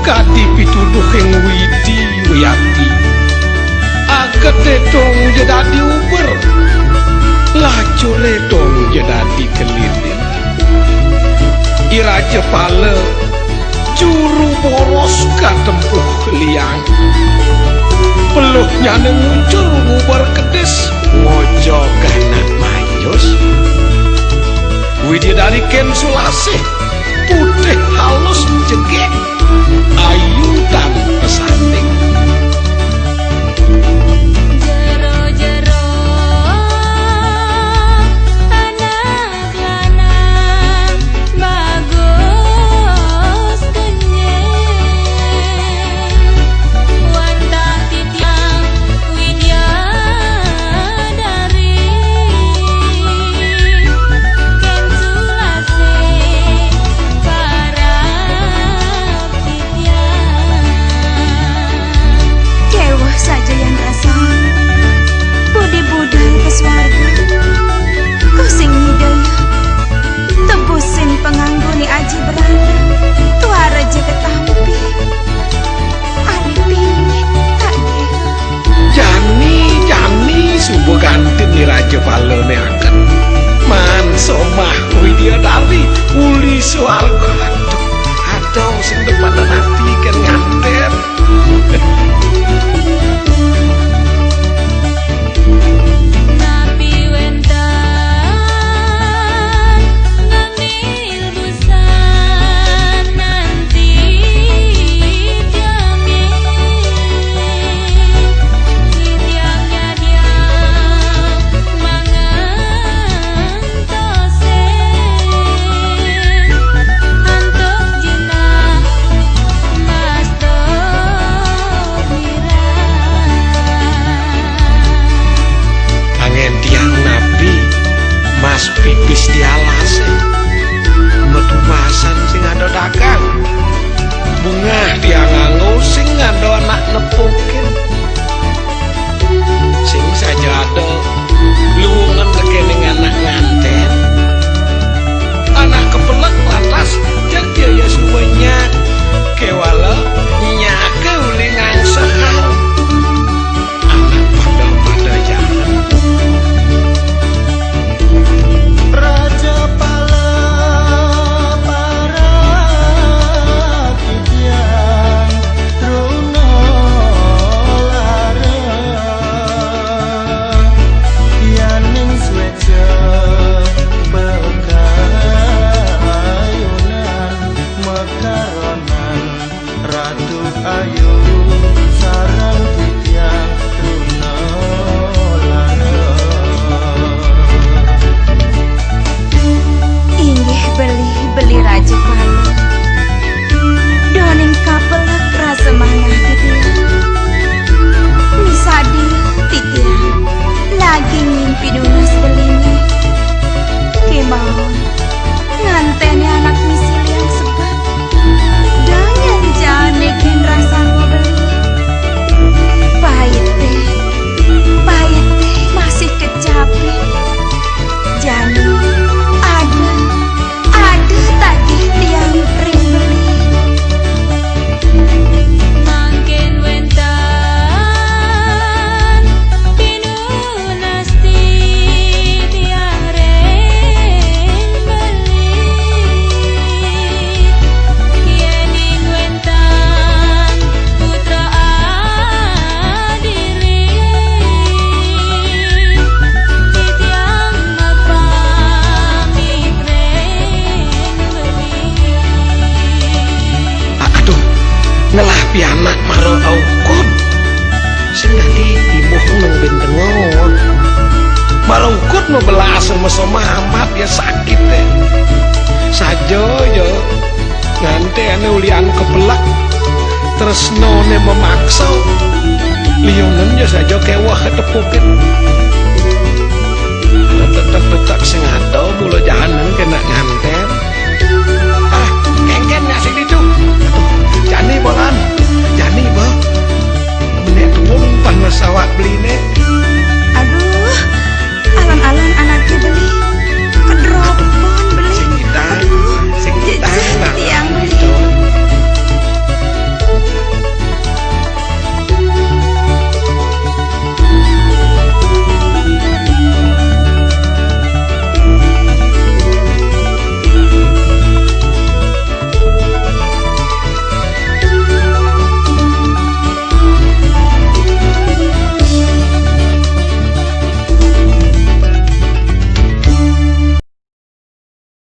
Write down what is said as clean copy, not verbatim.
kadi pituduh yang widi wiyati agate dong jadi uber lacure dong jadi kelilin iraja pala juru boros katempuh liang peluhnya muncul ngubar kedes ngojo ganak mayos widi dari ken sulasih putih halus jegek ayu dan pesanting gantin ni raja pala ni akan man somah widya dari uli soal kantuk atau sing depan nanti kan nganter pipis di alase metu masan sing ada dagang bunga dia nganggo sing ada anak nepukin sing saja ada luwungan kekening anak nganten anak kepelek lantas jadi ya semuanya kewala nyake uli ngangsahal anak pada jalan ngelah pianak maro aukun sing nanti ibuh nang bentengon maro ukut no belas sama amat ya sakit deh saja yo ngante ane ulian kepelak terus none memaksa liongan ya saja kewah tepukin tetap sing ada mula jahanan kena ngante